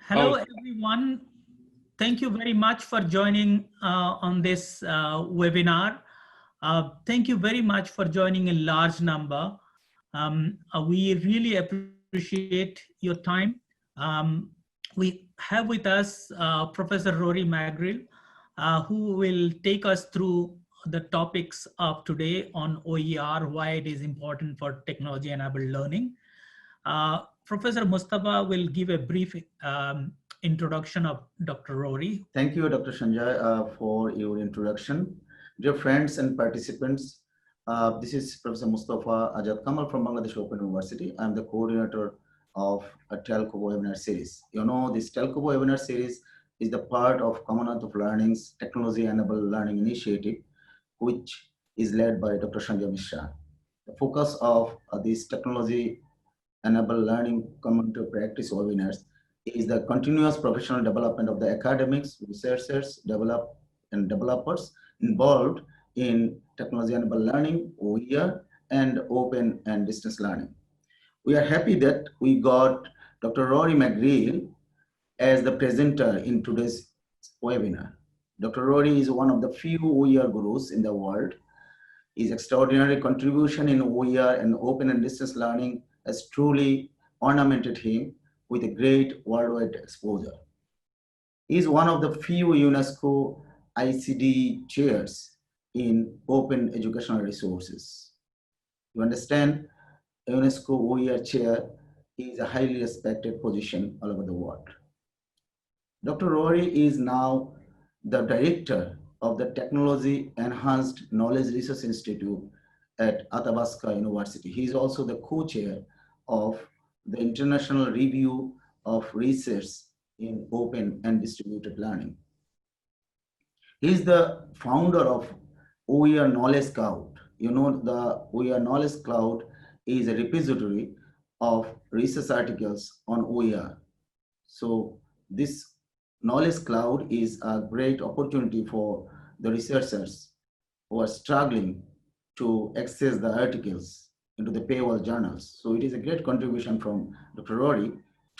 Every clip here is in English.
Hello, everyone. Thank you very much for joining on this webinar. Thank you very much for joining in large number. We really appreciate your time. We have with us Professor Rory McGreal, who will take us through the topics of today on OER, why it is important for technology-enabled learning. Professor Mustafa will give a brief introduction of Dr. Rory. Thank you, Dr. Sanjay, for your introduction. Dear friends and participants, this is Professor Mustafa Ajad Kamal from Bangladesh Open University. I'm the coordinator of a Telco webinar series. You know, this Telco webinar series is the part of Commonwealth of Learning's Technology-Enabled Learning Initiative, which is led by Dr. Sanjay Mishra. The focus of this technology-enabled learning community practice webinars is the continuous professional development of the academics, researchers, developers involved in technology-enabled learning, OER, and open and distance learning. We are happy that we got Dr. Rory McGreal as the presenter in today's webinar. Dr. Rory is one of the few OER gurus in the world. His extraordinary contribution in OER and open and distance learning has truly ornamented him with a great worldwide exposure. He is one of the few UNESCO ICD chairs in open educational resources. You understand, UNESCO OER chair is a highly respected position all over the world. Dr. Rory is now the director of the Technology Enhanced Knowledge Research Institute at Athabasca University. He is also the co-chair of the International Review of Research in Open and Distributed Learning. He is the founder of OER Knowledge Cloud. You know, the OER Knowledge Cloud is a repository of research articles on OER. So this Knowledge Cloud is a great opportunity for the researchers who are struggling to access the articles into the paywall journals. So it is a great contribution from Dr. Rory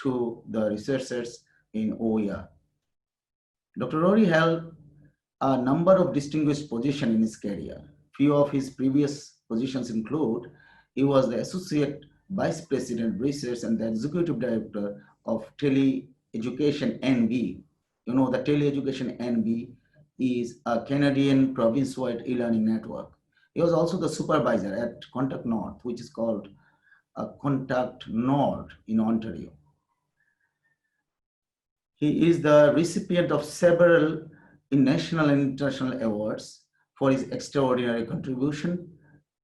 to the researchers in OER. Dr. Rory held a number of distinguished positions in his career. Few of his previous positions include, he was the Associate Vice President Research and the Executive Director of Tele-Education NB. You know, the Tele-Education NB is a Canadian province-wide e-learning network. He was also the supervisor at Contact North, which is called Contact Nord in Ontario. He is the recipient of several national and international awards for his extraordinary contribution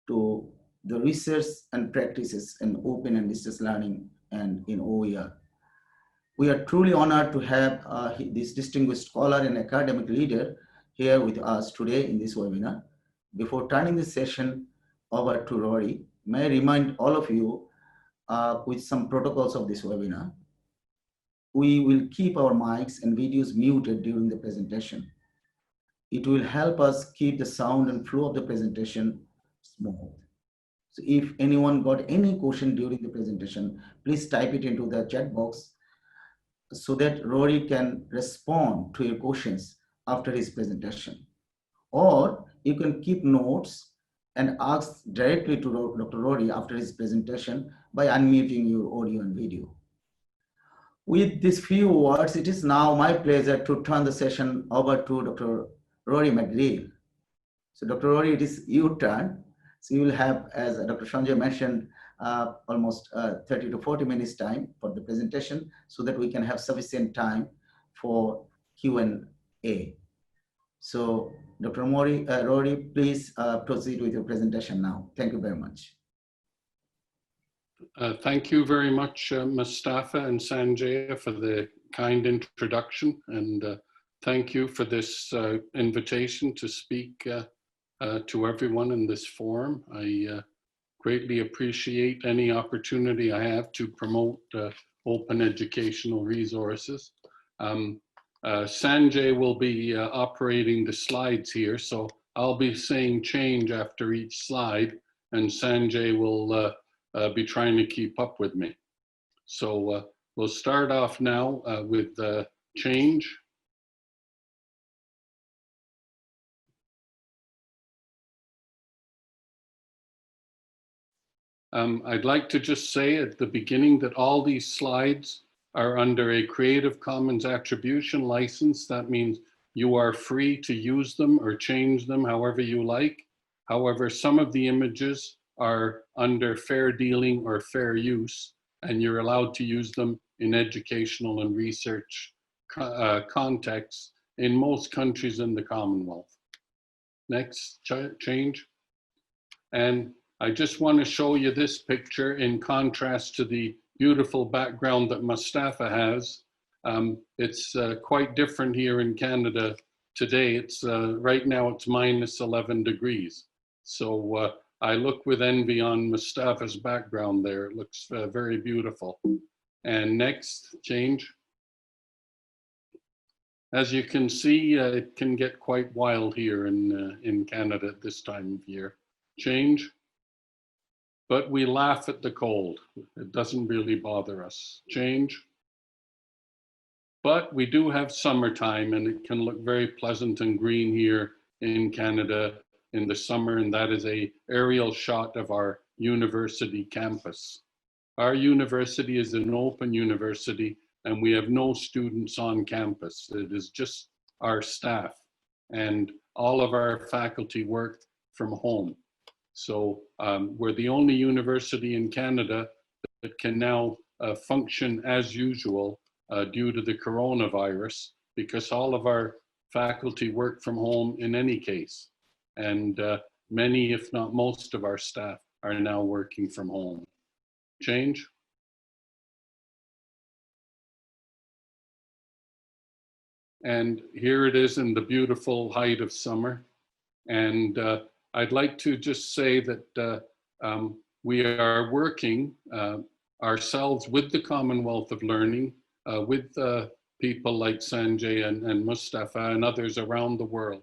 to the research and practices in open and distance learning and in OER. We are truly honored to have this distinguished scholar and academic leader here with us today in this webinar. Before turning this session over to Rory, may I remind all of you with some protocols of this webinar. We will keep our mics and videos muted during the presentation. It will help us keep the sound and flow of the presentation smooth. So if anyone got any question during the presentation, please type it into the chat box so that Rory can respond to your questions after his presentation. Or you can keep notes and ask directly to Dr. Rory after his presentation by unmuting your audio and video. With these few words, it is now my pleasure to turn the session over to Dr. Rory McGreal. So Dr. Rory, it is your turn. So you will have, as Dr. Sanjay mentioned, almost 30 to 40 minutes time for the presentation so that we can have sufficient time for Q&A. So Dr. Rory, please proceed with your presentation now. Thank you very much. Thank you very much, Mustafa and Sanjay, for the kind introduction, and thank you for this invitation to speak to everyone in this forum. I greatly appreciate any opportunity I have to promote open educational resources. Sanjay will be operating the slides here, so I'll be saying change after each slide, and Sanjay will be trying to keep up with me. So We'll start off now with change. I'd like to just say at the beginning that all these slides are under a Creative Commons attribution license. That means you are free to use them or change them however you like. However, some of the images are under fair dealing or fair use, and you're allowed to use them in educational and research contexts in most countries in the Commonwealth. Next change. And I just want to show you this picture in contrast to the beautiful background that Mustafa has. It's quite different here in Canada today. It's right now it's minus 11 degrees. So I look with envy on Mustafa's background there. It looks very beautiful. And next change. As you can see, it can get quite wild here in Canada at this time of year. Change. But we laugh at the cold. It doesn't really bother us. Change. But we do have summertime, and it can look very pleasant and green here in Canada in the summer, and that is an aerial shot of our university campus. Our university is an open university, and we have no students on campus. It is just our staff, and all of our faculty work from home. So we're the only university in Canada that can now function as usual due to the coronavirus, because all of our faculty work from home in any case. And many, if not most of our staff are now working from home. Change. And here it is in the beautiful height of summer. And I'd like to just say that we are working ourselves with the Commonwealth of Learning, with people like Sanjay and Mustafa and others around the world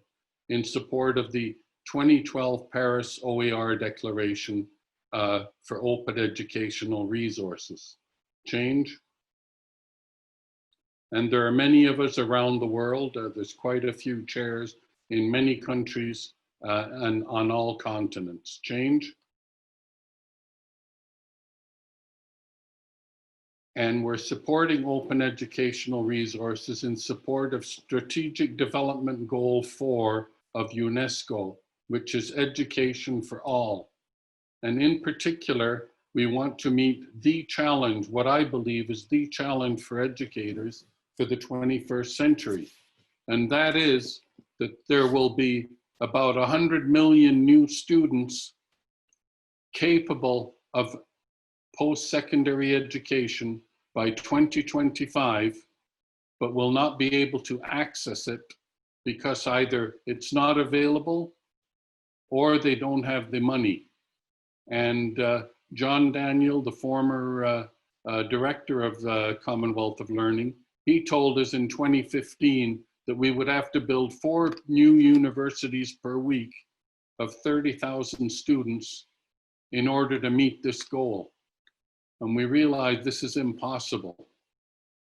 in support of the 2012 Paris OER Declaration for Open Educational Resources. Change. And there are many of us around the world. There's quite a few chairs in many countries and on all continents. Change. And we're supporting open educational resources in support of Strategic Development Goal 4 of UNESCO, which is education for all. And in particular, we want to meet the challenge, what I believe is the challenge for educators for the 21st century. And that is that there will be about 100 million new students capable of post-secondary education by 2025, but will not be able to access it because either it's not available or they don't have the money. And John Daniel, the former director of the Commonwealth of Learning, he told us in 2015 that we would have to build 4 new universities per week of 30,000 students in order to meet this goal. And we realized this is impossible.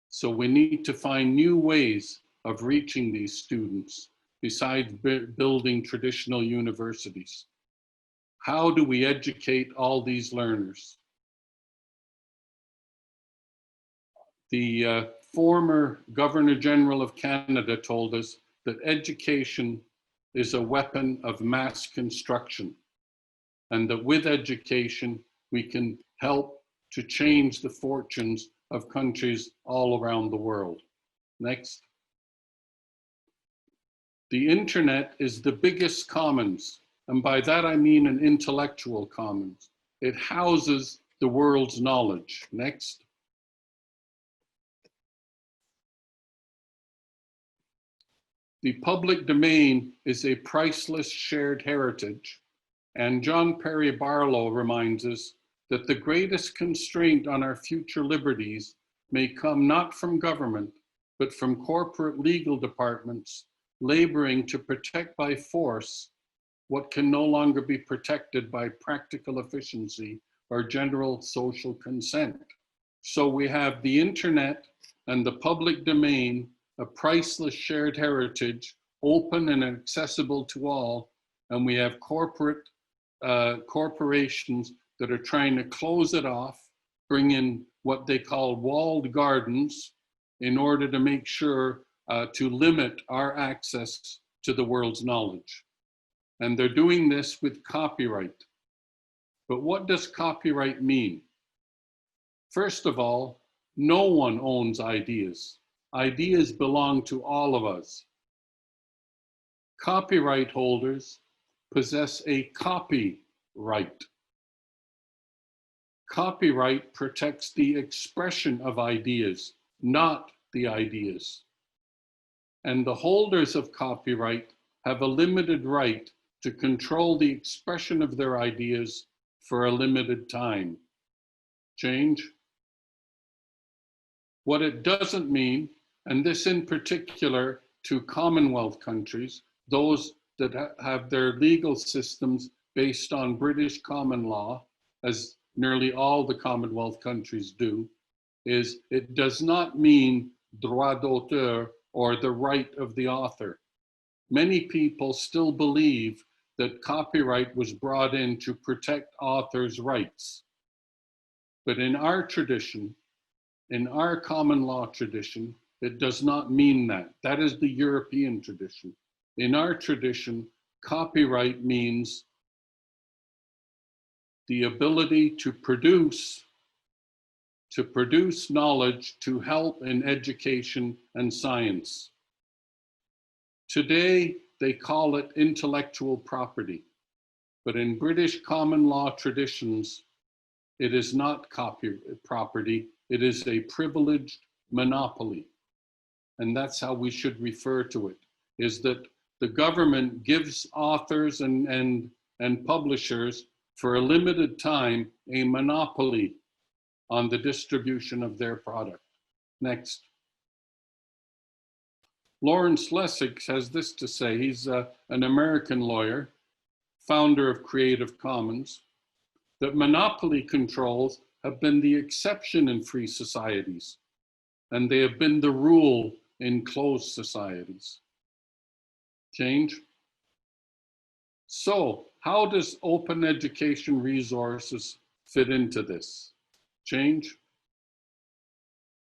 So we need to find new ways of reaching these students besides building traditional universities. How do we educate all these learners? The former Governor General of Canada told us that education is a weapon of mass construction, and that with education, we can help to change the fortunes of countries all around the world. Next. The internet is the biggest commons, and by that I mean an intellectual commons. It houses the world's knowledge. Next. The public domain is a priceless shared heritage, and John Perry Barlow reminds us that the greatest constraint on our future liberties may come not from government, but from corporate legal departments laboring to protect by force what can no longer be protected by practical efficiency or general social consent. So we have the internet and the public domain, a priceless shared heritage, open and accessible to all. And we have corporations that are trying to close it off, bring in what they call walled gardens in order to make sure to limit our access to the world's knowledge. And they're doing this with copyright. But what does copyright mean? First of all, no one owns ideas. Ideas belong to all of us. Copyright holders possess a copyright. Copyright protects the expression of ideas, not the ideas. And the holders of copyright have a limited right to control the expression of their ideas for a limited time. Change? What it doesn't mean, and this in particular to Commonwealth countries, those that have their legal systems based on British common law, as nearly all the Commonwealth countries do, is it does not mean droit d'auteur or the right of the author. Many people still believe that copyright was brought in to protect authors' rights. But in our tradition, in our common law tradition, it does not mean that. That is the European tradition. In our tradition, copyright means the ability to produce knowledge to help in education and science. Today, they call it intellectual property, but in British common law traditions, it is not property, it is a privileged monopoly. And that's how we should refer to it, is that the government gives authors and publishers for a limited time a monopoly on the distribution of their product. Next. Lawrence Lessig has this to say. He's an American lawyer, founder of Creative Commons, that monopoly controls have been the exception in free societies, and they have been the rule in closed societies. Change? So, how does open education resources fit into this? Change?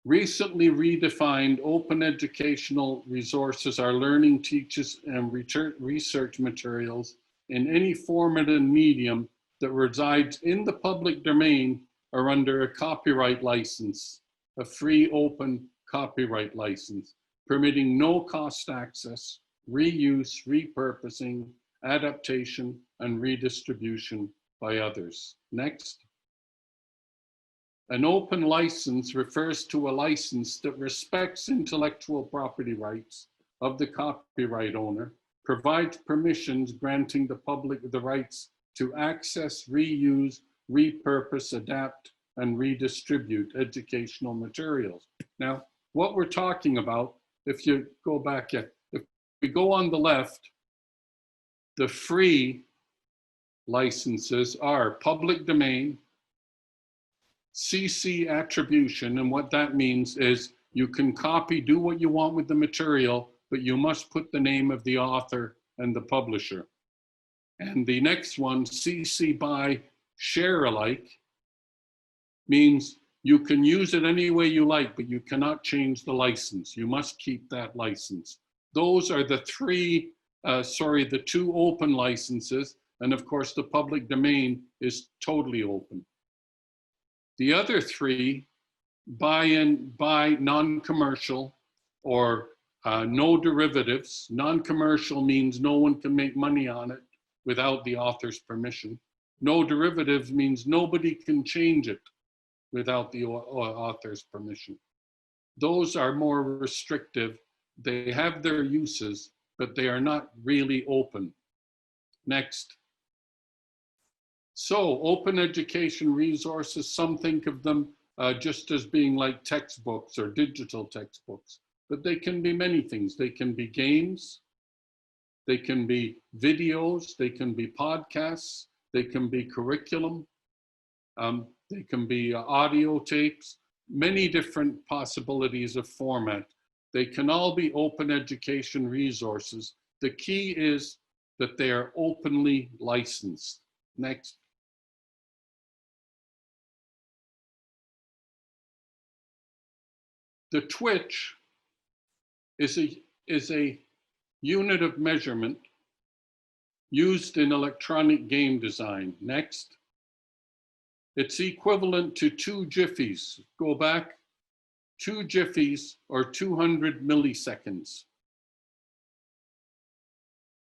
Recently redefined open educational resources are learning, teaches, and research materials in any format and medium that resides in the public domain or under a copyright license, a free open copyright license, permitting no cost access, reuse, repurposing, adaptation, and redistribution by others. Next. An open license refers to a license that respects intellectual property rights of the copyright owner, provides permissions granting the public the rights to access, reuse, repurpose, adapt, and redistribute educational materials. Now, what we're talking about, if you go back, if we go on the left, the free licenses are public domain, CC attribution, and what that means is you can copy, do what you want with the material, but you must put the name of the author and the publisher. And the next one, CC by share alike, means you can use it any way you like, but you cannot change the license. You must keep that license. Those are the the two open licenses. And of course, the public domain is totally open. The other three, by non-commercial or no derivatives. Non-commercial means no one can make money on it without the author's permission. No derivatives means nobody can change it without the author's permission. Those are more restrictive. They have their uses, but they are not really open. Next. So open education resources, some think of them just as being like textbooks or digital textbooks, but they can be many things. They can be games, they can be videos, they can be podcasts, they can be curriculum, they can be audio tapes. many different possibilities of format. They can all be open education resources. The key is that they are openly licensed. Next. The twitch is a unit of measurement used in electronic game design. Next. It's equivalent to 2 jiffies. Go back. 2 jiffies or 200 milliseconds.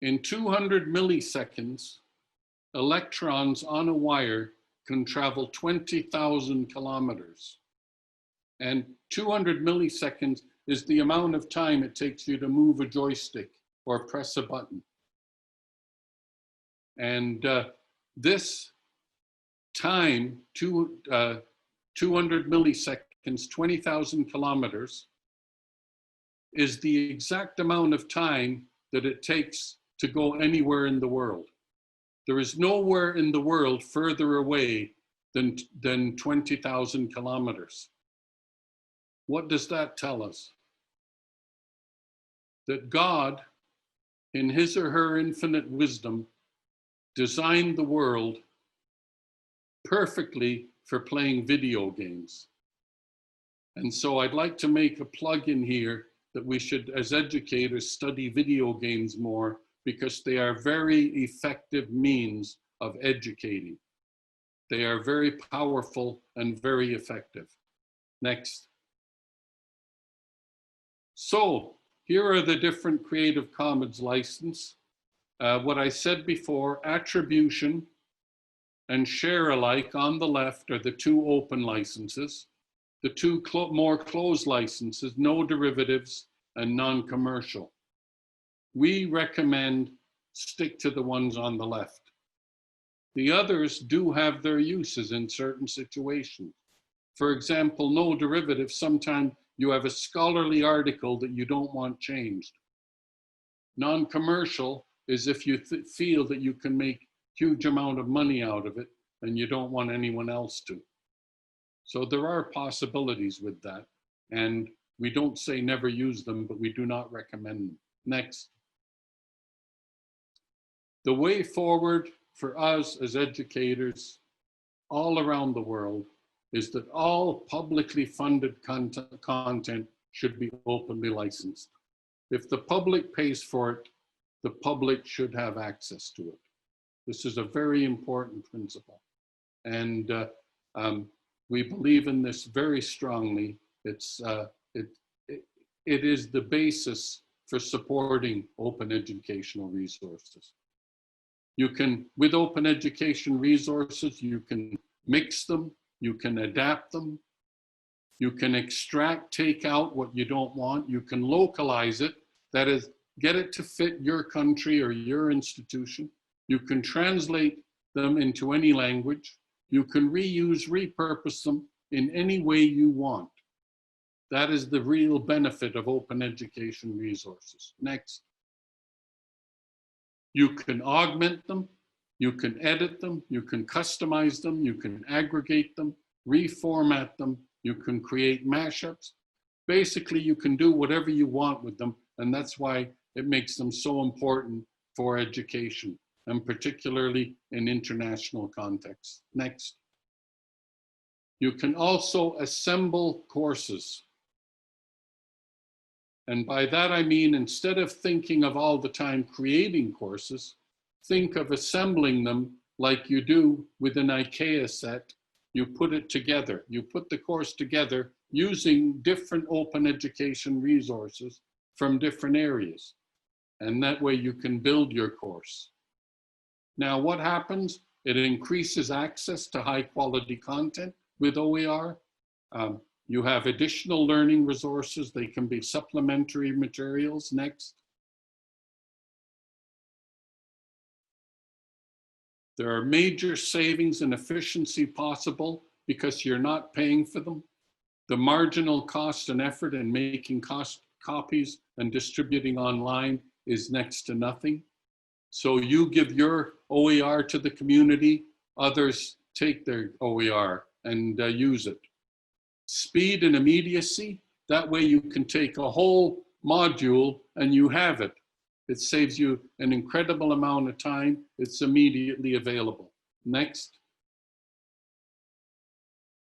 In 200 milliseconds, electrons on a wire can travel 20,000 kilometers. And 200 milliseconds is the amount of time it takes you to move a joystick or press a button. And this time, 200 milliseconds, 20,000 kilometers, is the exact amount of time that it takes to go anywhere in the world. There is nowhere in the world further away than 20,000 kilometers. What does that tell us? That God, in his or her infinite wisdom, designed the world perfectly for playing video games. And so I'd like to make a plug in here that we should, as educators, study video games more, because they are very effective means of educating. They are very powerful and very effective. Next. So here are the different Creative Commons license. What I said before, attribution and share alike on the left are the 2 open licenses. The 2 more closed licenses, no derivatives and non-commercial. We recommend stick to the ones on the left. The others do have their uses in certain situations. For example, no derivatives, sometimes you have a scholarly article that you don't want changed. Non-commercial is if you feel that you can make huge amount of money out of it and you don't want anyone else to. So there are possibilities with that. And we don't say never use them, but we do not recommend them. Next. The way forward for us as educators all around the world is that all publicly funded content should be openly licensed. If the public pays for it, the public should have access to it. This is a very important principle. And we believe in this very strongly. It is the basis for supporting open educational resources. You can, with open education resources, you can mix them, you can adapt them, you can extract, take out what you don't want, you can localize it, that is, get it to fit your country or your institution. You can translate them into any language. You can reuse, repurpose them in any way you want. That is the real benefit of open education resources. Next. You can augment them, you can edit them, you can customize them, you can aggregate them, reformat them, you can create mashups. Basically, you can do whatever you want with them, and that's why it makes them so important for education, and particularly in international contexts. Next. You can also assemble courses. And by that I mean, instead of thinking of all the time creating courses, think of assembling them like you do with an IKEA set. You put it together. You put the course together using different open education resources from different areas. And that way you can build your course. Now, what happens? It increases access to high quality content with OER. You have additional learning resources. They can be supplementary materials. Next. There are major savings and efficiency possible because you're not paying for them. The marginal cost and effort in making copies and distributing online is next to nothing. So you give your OER to the community, others take their OER and use it. speed and immediacy. That way you can take a whole module and you have it. It saves you an incredible amount of time. It's immediately available. Next.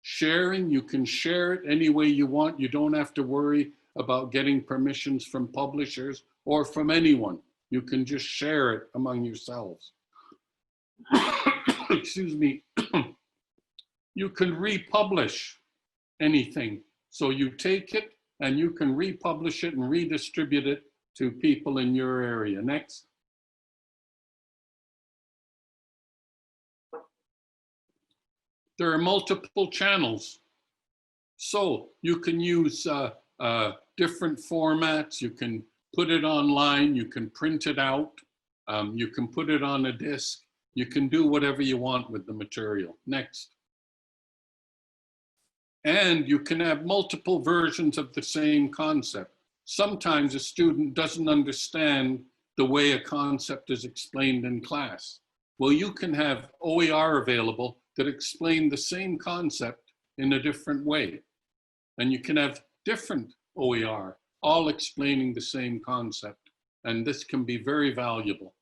Sharing, you can share it any way you want. You don't have to worry about getting permissions from publishers or from anyone. You can just share it among yourselves. Excuse me. You can republish anything. So you take it and you can republish it and redistribute it to people in your area. Next. There are multiple channels. So you can use different formats. You can put it online. You can print it out. You can put it on a disk. You can do whatever you want with the material. Next. And you can have multiple versions of the same concept. Sometimes a student doesn't understand the way a concept is explained in class. Well, you can have OER available that explain the same concept in a different way. And you can have different OER, all explaining the same concept. And this can be very valuable.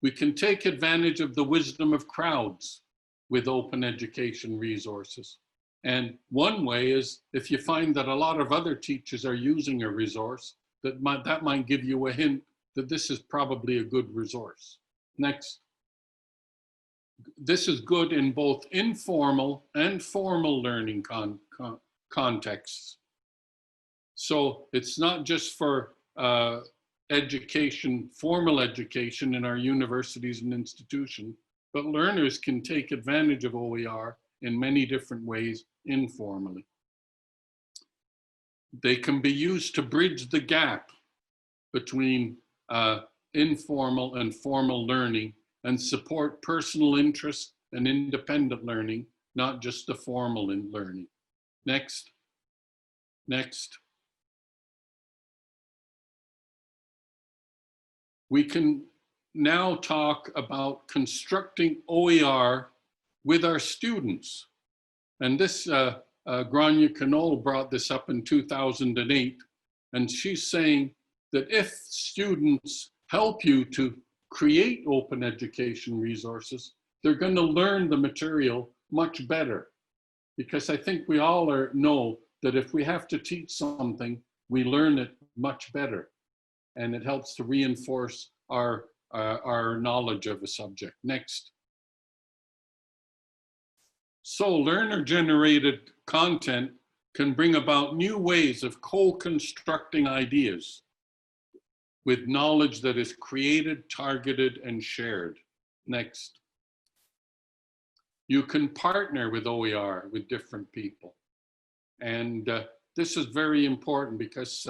We can take advantage of the wisdom of crowds with open education resources. And one way is if you find that a lot of other teachers are using a resource, that might give you a hint that this is probably a good resource. Next. This is good in both informal and formal learning contexts. So it's not just for education, formal education in our universities and institutions, but learners can take advantage of OER in many different ways informally. They can be used to bridge the gap between informal and formal learning and support personal interest and independent learning, not just the formal learning. Next. Next. We can now talk about constructing OER with our students. And this, Grania Canole brought this up in 2008. And she's saying that if students help you to create open education resources, they're going to learn the material much better. Because I think we all know that if we have to teach something, we learn it much better. And it helps to reinforce our knowledge of a subject. Next. So learner-generated content can bring about new ways of co-constructing ideas with knowledge that is created, targeted, and shared. Next. You can partner with OER with different people. And this is very important because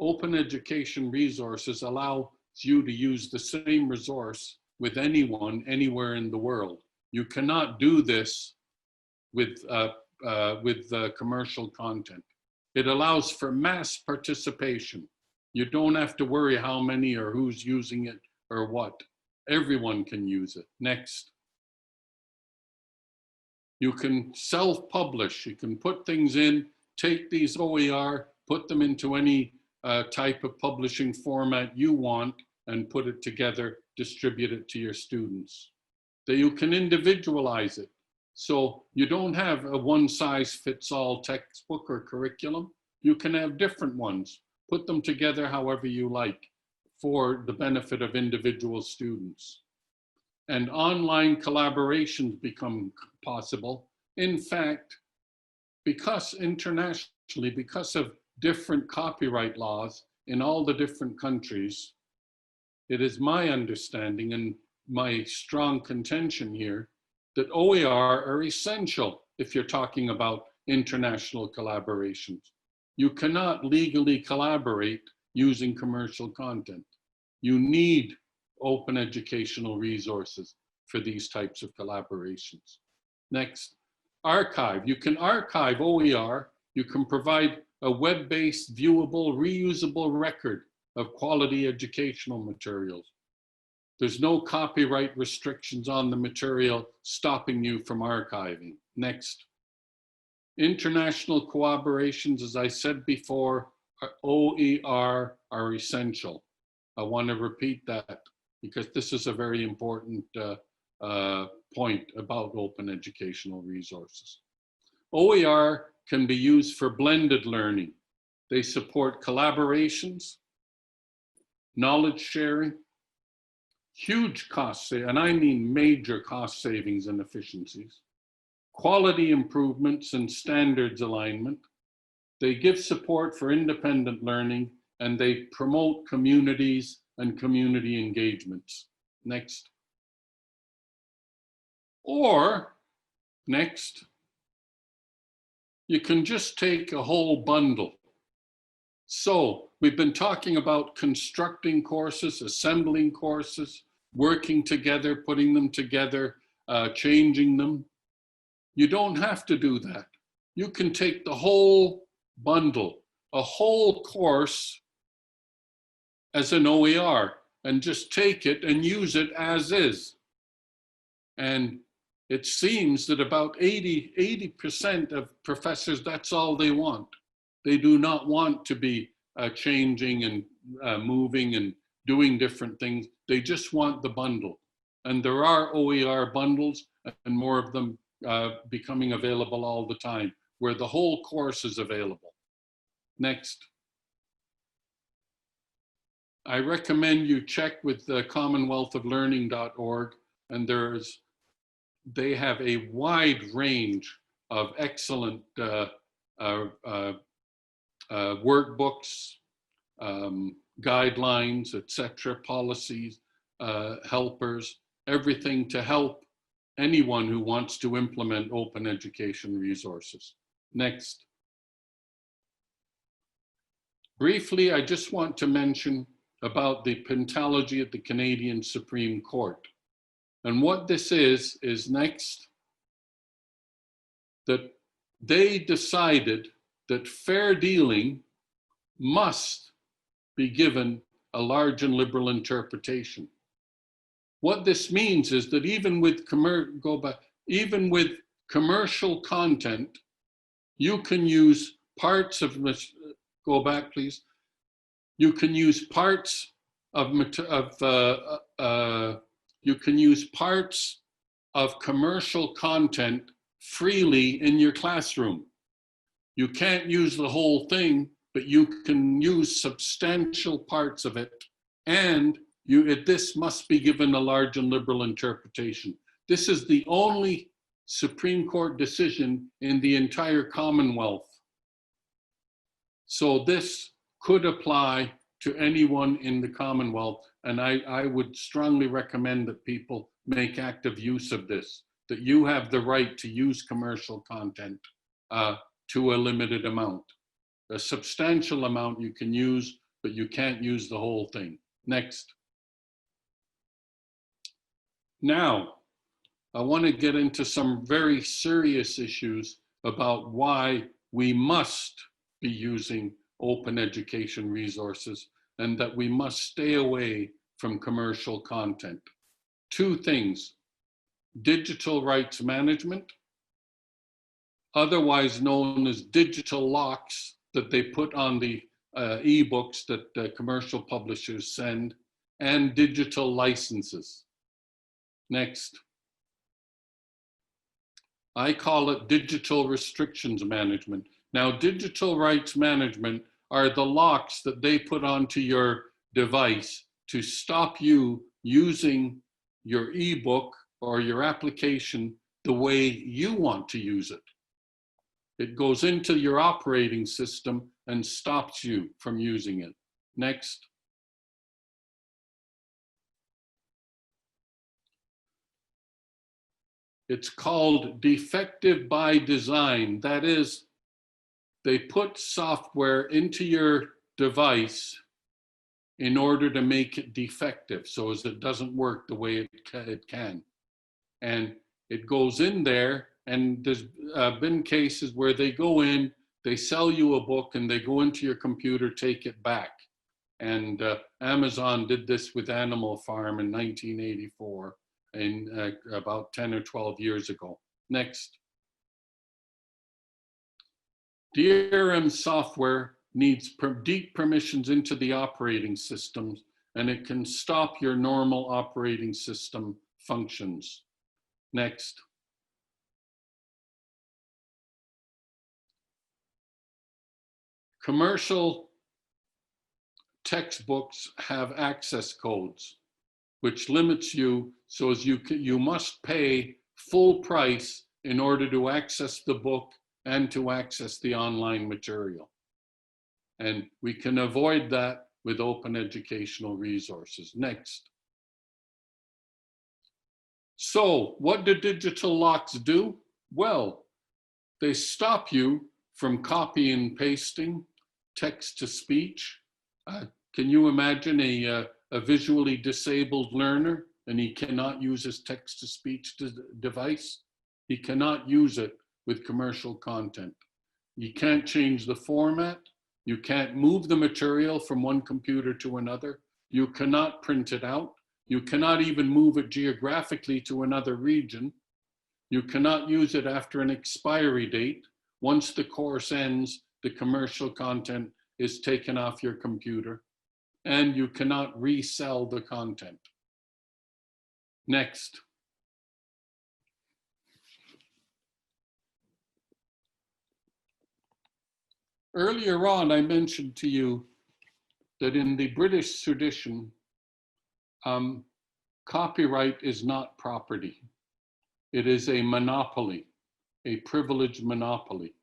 open education resources allow you to use the same resource with anyone, anywhere in the world. You cannot do this with commercial content. It allows for mass participation. You don't have to worry how many or who's using it or what. Everyone can use it. Next. You can self-publish. You can put things in, take these OER, put them into any type of publishing format you want and put it together, distribute it to your students. That you can individualize it. So you don't have a one-size-fits-all textbook or curriculum. You can have different ones. Put them together however you like for the benefit of individual students. And online collaborations become possible. In fact, because internationally, because of different copyright laws in all the different countries, it is my understanding and my strong contention here that OER are essential if you're talking about international collaborations. You cannot legally collaborate using commercial content. You need open educational resources for these types of collaborations. Next, archive. You can archive OER. You can provide a web-based, viewable, reusable record of quality educational materials. There's no copyright restrictions on the material stopping you from archiving. Next. International collaborations, as I said before, OER are essential. I want to repeat that because this is a very important point about open educational resources. OER can be used for blended learning. They support collaborations, knowledge sharing, huge cost savings, and I mean major cost savings and efficiencies, quality improvements and standards alignment. They give support for independent learning, and they promote communities and community engagements. Next. Or, next, you can just take a whole bundle. So we've been talking about constructing courses, assembling courses, working together, putting them together, changing them. You don't have to do that. You can take the whole bundle, a whole course as an OER, and just take it and use it as is. And it seems that about 80% of professors, that's all they want. They do not want to be changing and moving and doing different things. They just want the bundle. And there are OER bundles and more of them becoming available all the time, where the whole course is available. Next. I recommend you check with the commonwealthoflearning.org, and they have a wide range of excellent workbooks, guidelines, etc., policies, helpers, everything to help anyone who wants to implement open education resources. Next. Briefly, I just want to mention about the pentalogy at the Canadian Supreme Court. And what this is next, that they decided that fair dealing must be given a large and liberal interpretation. What this means is that even with commercial content, you can use parts of, go back please, you can use parts of commercial content freely in your classroom. You can't use the whole thing, but you can use substantial parts of it, and this must be given a large and liberal interpretation. This is the only Supreme Court decision in the entire Commonwealth. So this could apply to anyone in the Commonwealth, and I would strongly recommend that people make active use of this, that you have the right to use commercial content to a limited amount. A substantial amount you can use, but you can't use the whole thing. Next. Now, I want to get into some very serious issues about why we must be using open education resources and that we must stay away from commercial content. Two things: digital rights management, otherwise known as digital locks that they put on the ebooks that commercial publishers send, and digital licenses. Next. I call it digital restrictions management. Now, digital rights management are the locks that they put onto your device to stop you using your ebook or your application the way you want to use it. It goes into your operating system and stops you from using it. Next. It's called defective by design. That is, they put software into your device in order to make it defective, so as it doesn't work the way it can. And it goes in there, and there's been cases where they go in, they sell you a book, and they go into your computer, take it back. And Amazon did this with Animal Farm in 1984, and about 10 or 12 years ago. Next. DRM software needs deep permissions into the operating systems, and it can stop your normal operating system functions. Next. Commercial textbooks have access codes, which limits you, so as you must pay full price in order to access the book and to access the online material. And we can avoid that with open educational resources. Next. So what do digital locks do? Well, they stop you from copy and pasting text to speech. Can you imagine a visually disabled learner and he cannot use his text to speech device? He cannot use it with commercial content. You can't change the format. You can't move the material from one computer to another. You cannot print it out. You cannot even move it geographically to another region. You cannot use it after an expiry date. Once the course ends, the commercial content is taken off your computer, and you cannot resell the content. Next. Earlier on, I mentioned to you that in the British tradition, copyright is not property. It is a monopoly, a privileged monopoly.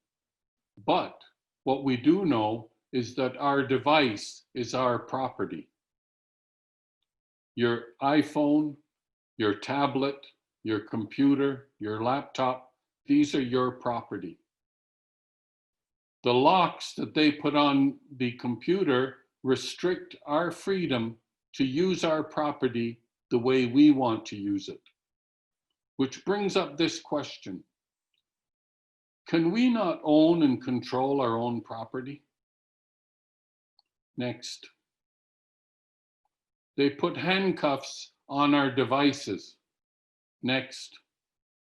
But what we do know is that our device is our property. Your iPhone, your tablet, your computer, your laptop, these are your property. The locks that they put on the computer restrict our freedom to use our property the way we want to use it. Which brings up this question. Can we not own and control our own property? Next. They put handcuffs on our devices. Next.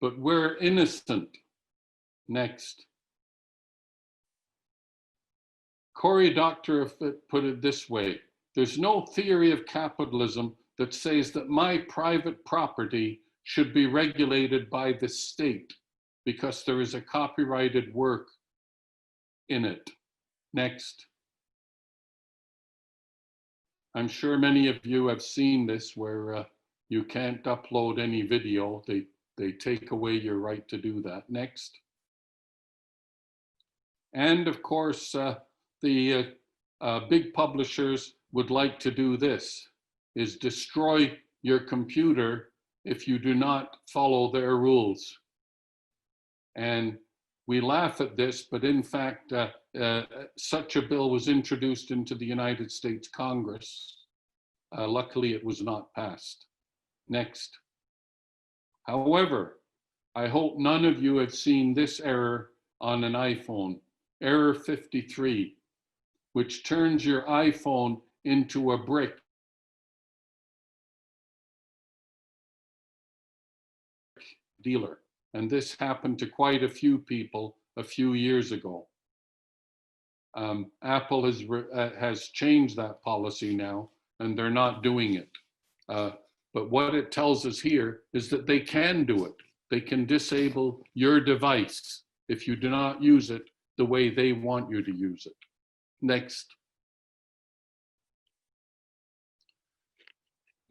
But we're innocent. Next. Cory Doctorow put it this way. There's no theory of capitalism that says that my private property should be regulated by the state because there is a copyrighted work in it. Next. I'm sure many of you have seen this where you can't upload any video. They take away your right to do that. Next. And of course, the big publishers would like to do this, is destroy your computer if you do not follow their rules. And we laugh at this, but in fact, such a bill was introduced into the United States Congress. Luckily, it was not passed. Next. However, I hope none of you have seen this error on an iPhone, error 53, which turns your iPhone into a brick dealer. And this happened to quite a few people a few years ago. Apple has changed that policy now, and they're not doing it. But what it tells us here is that they can do it. They can disable your device if you do not use it the way they want you to use it. Next.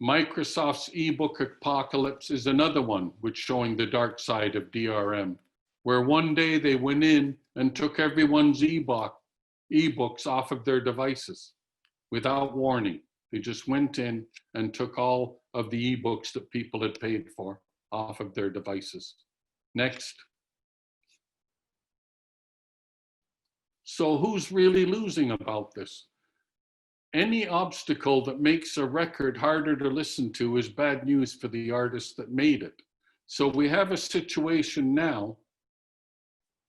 Microsoft's ebook apocalypse is another one which showing the dark side of DRM, where one day they went in and took everyone's ebooks off of their devices without warning. They just went in and took all of the ebooks that people had paid for off of their devices. Next. So who's really losing about this? Any obstacle that makes a record harder to listen to is bad news for the artist that made it. So we have a situation now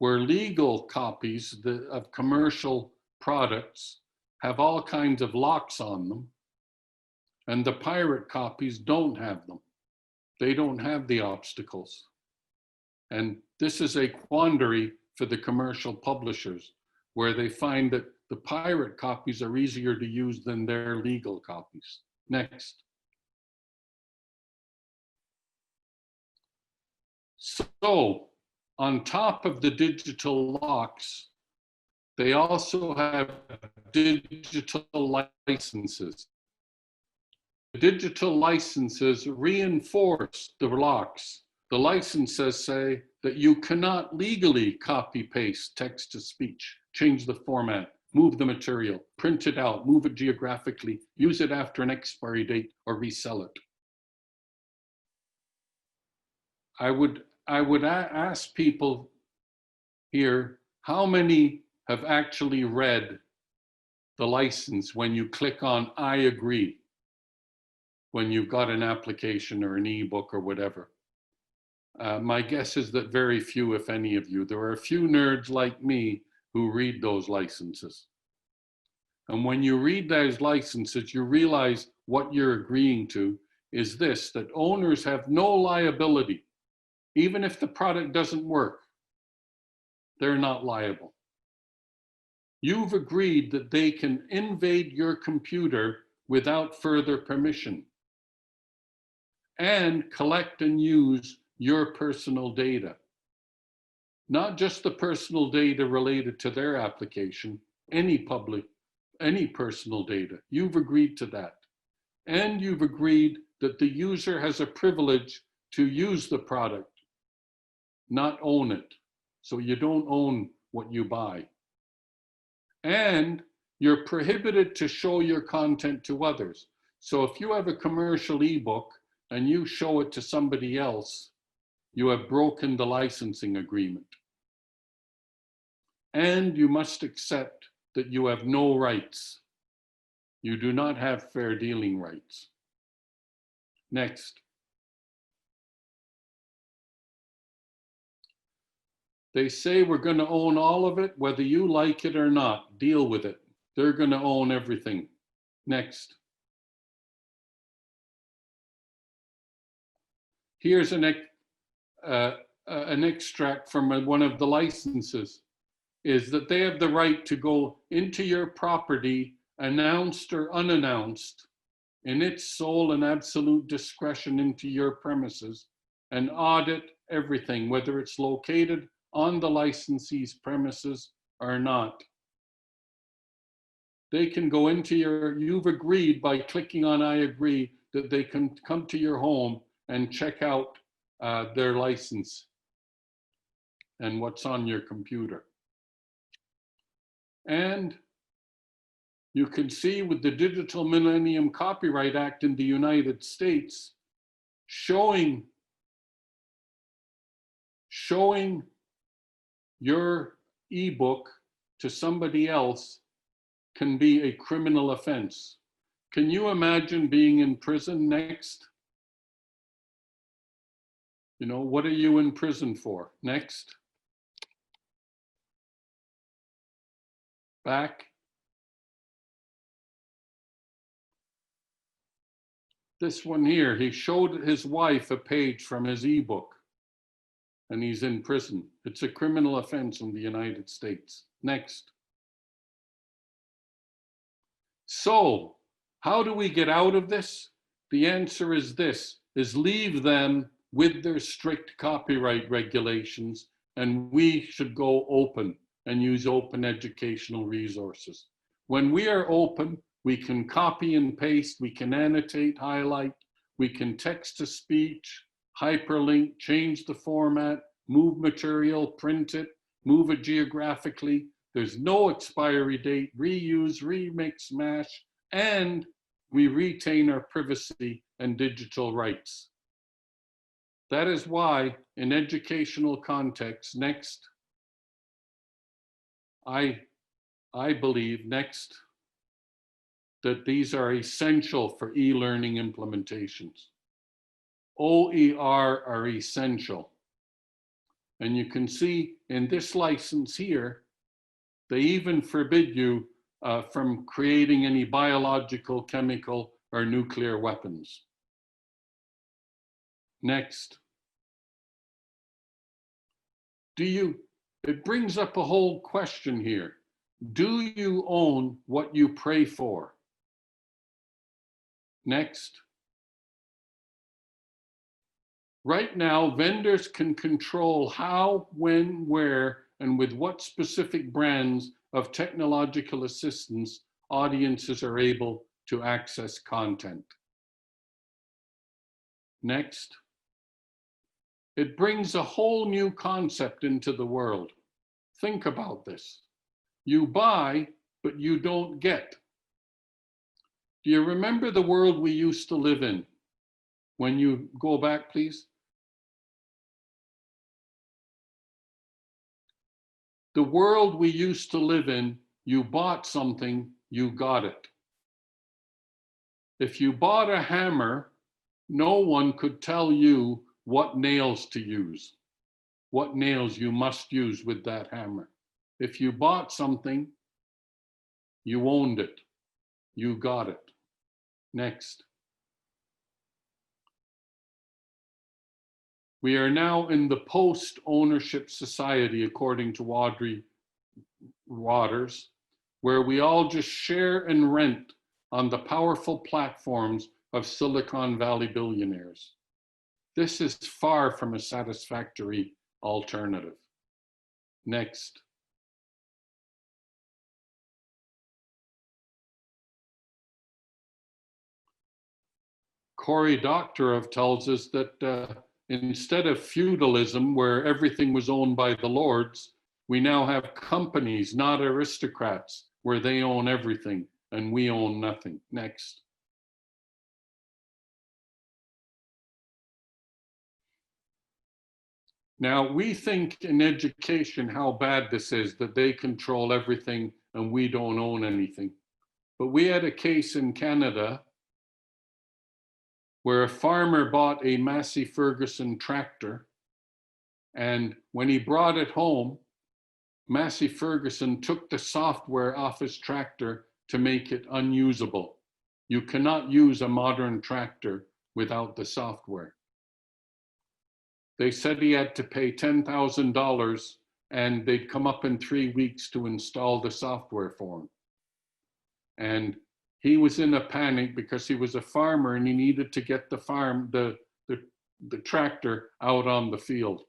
where legal copies of commercial products have all kinds of locks on them, and the pirate copies don't have them. They don't have the obstacles. And this is a quandary for the commercial publishers. where they find that the pirate copies are easier to use than their legal copies. Next. So, on top of the digital locks, they also have digital licenses. The digital licenses reinforce the locks. The licenses say that you cannot legally copy paste text to speech, change the format, move the material, print it out, move it geographically, use it after an expiry date, or resell it. I would ask people here, how many have actually read the license when you click on I agree, when you've got an application or an ebook or whatever? My guess is that very few, if any of you. There are a few nerds like me who read those licenses. And when you read those licenses, you realize what you're agreeing to is this, that owners have no liability. Even if the product doesn't work, they're not liable. You've agreed that they can invade your computer without further permission and collect and use your personal data. Not just the personal data related to their application, any personal data. You've agreed to that. And you've agreed that the user has a privilege to use the product, not own it. So you don't own what you buy. And you're prohibited to show your content to others. So if you have a commercial ebook and you show it to somebody else, you have broken the licensing agreement. And you must accept that you have no rights. You do not have fair dealing rights. Next. They say we're going to own all of it, whether you like it or not. Deal with it. They're going to own everything. Next. Here's an extract from one of the licenses, is that they have the right to go into your property, announced or unannounced, in its sole and absolute discretion into your premises, and audit everything, whether it's located on the licensee's premises or not. They can go into you've agreed by clicking on I agree that they can come to your home and check out their license and what's on your computer. And you can see with the Digital Millennium Copyright Act in the United States, showing your ebook to somebody else can be a criminal offense. Can you imagine being in prison next? You know, what are you in prison for? Next. Back. This one here, he showed his wife a page from his ebook and he's in prison. It's a criminal offense in the United States. Next. So, how do we get out of this? The answer is this, is leave them with their strict copyright regulations, and we should go open and use open educational resources. When we are open, we can copy and paste, we can annotate, highlight, we can text to speech, hyperlink, change the format, move material, print it, move it geographically. There's no expiry date, reuse, remix, mash, and we retain our privacy and digital rights. That is why in educational contexts, next, I believe next, that these are essential for e-learning implementations. OER are essential. And you can see in this license here, they even forbid you from creating any biological, chemical, or nuclear weapons. Next. It brings up a whole question here. Do you own what you pray for? Next. Right now, vendors can control how, when, where, and with what specific brands of technological assistance audiences are able to access content. Next. It brings a whole new concept into the world. Think about this. You buy, but you don't get. Do you remember the world we used to live in? When you go back, please. The world we used to live in, you bought something, you got it. If you bought a hammer, no one could tell you what nails to use, what nails you must use with that hammer. If you bought something, you owned it, you got it. Next. We are now in the post-ownership society, according to Audrey Waters, where we all just share and rent on the powerful platforms of Silicon Valley billionaires. This is far from a satisfactory alternative. Next. Cory Doctorow tells us that instead of feudalism, where everything was owned by the lords, we now have companies, not aristocrats, where they own everything and we own nothing. Next. Now, we think in education how bad this is, that they control everything and we don't own anything. But we had a case in Canada where a farmer bought a Massey Ferguson tractor, and when he brought it home, Massey Ferguson took the software off his tractor to make it unusable. You cannot use a modern tractor without the software. They said he had to pay $10,000 and they'd come up in 3 weeks to install the software for him. And he was in a panic because he was a farmer and he needed to get the tractor out on the field.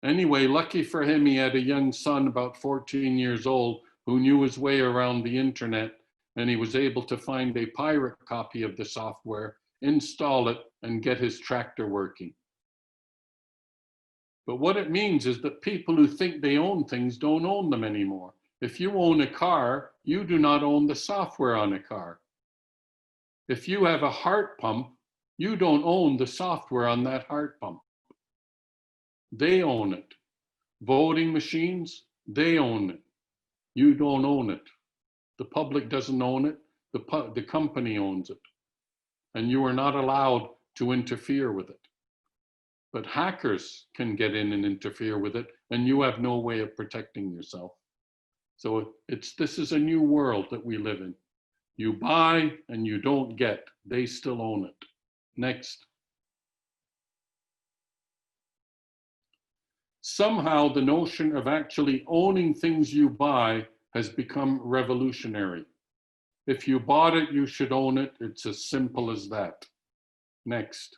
Anyway, lucky for him, he had a young son about 14 years old who knew his way around the internet, and he was able to find a pirate copy of the software, install it, and get his tractor working. But what it means is that people who think they own things don't own them anymore. If you own a car, you do not own the software on a car. If you have a heart pump, you don't own the software on that heart pump. They own it. Voting machines, they own it. You don't own it. The public doesn't own it. The company owns it. And you are not allowed to interfere with it. But hackers can get in and interfere with it, and you have no way of protecting yourself. So this is a new world that we live in. You buy and you don't get. They still own it. Next. Somehow the notion of actually owning things you buy has become revolutionary. If you bought it, you should own it. It's as simple as that. Next.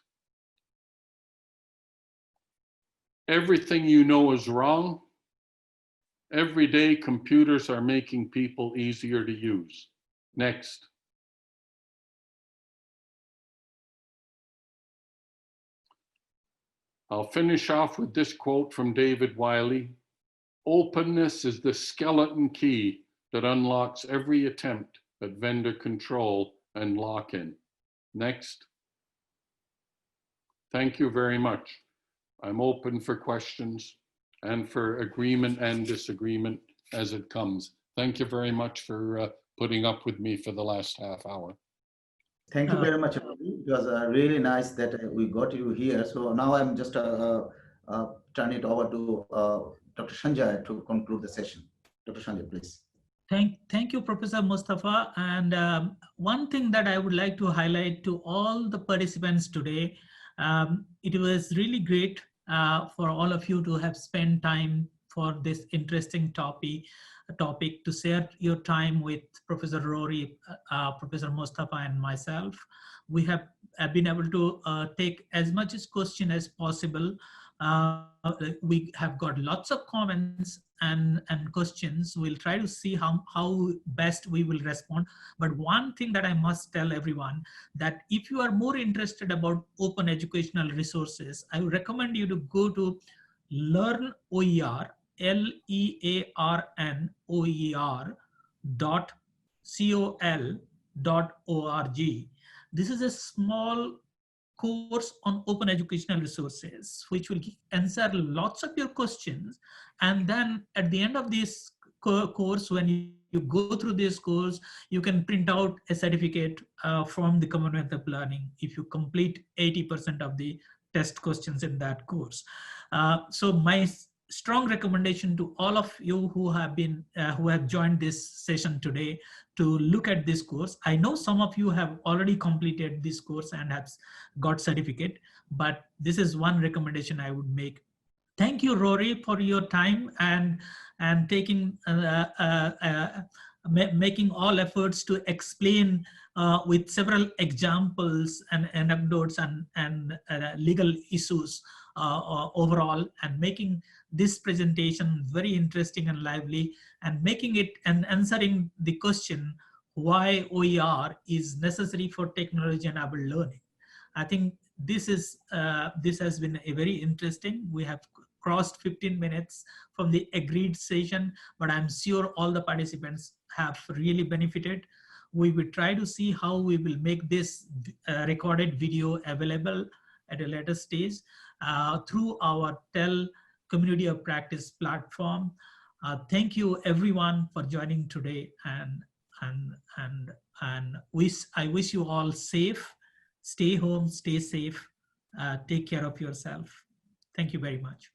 Everything you know is wrong. Every day, computers are making people easier to use. Next. I'll finish off with this quote from David Wiley. Openness is the skeleton key that unlocks every attempt at vendor control and lock-in. Next. Thank you very much. I'm open for questions and for agreement and disagreement as it comes. Thank you very much for putting up with me for the last half hour. Thank you very much. It was really nice that we got you here. So now I'm just turn it over to Dr. Sanjay to conclude the session. Dr. Sanjay, please. Thank you, Professor Mustafa. And one thing that I would like to highlight to all the participants today, it was really great for all of you to have spent time for this interesting topic to share your time with Professor Rory, Professor Mustafa, and myself. We have been able to take as much as question as possible. We have got lots of comments and questions. We'll try to see how best we will respond. But one thing that I must tell everyone, that if you are more interested about open educational resources, I would recommend you to go to Learn OER, LEARNOER.col.org. This is a small course on open educational resources, which will answer lots of your questions. And then at the end of this course, when you go through this course, you can print out a certificate from the Commonwealth of Learning if you complete 80% of the test questions in that course. So my strong recommendation to all of you who have joined this session today to look at this course. I know some of you have already completed this course and have got certificate, but this is one recommendation I would make. Thank you, Rory, for your time and taking making all efforts to explain with several examples and anecdotes and legal issues overall, and making this presentation very interesting and lively, and making it and answering the question why OER is necessary for technology-enabled learning. I think this has been a very interesting. We have crossed 15 minutes from the agreed session, but I'm sure all the participants have really benefited. We will try to see how we will make this recorded video available at a later stage through our TEL Community of Practice platform. Thank you everyone for joining today, and I wish you all safe. Stay home, stay safe, take care of yourself. Thank you very much.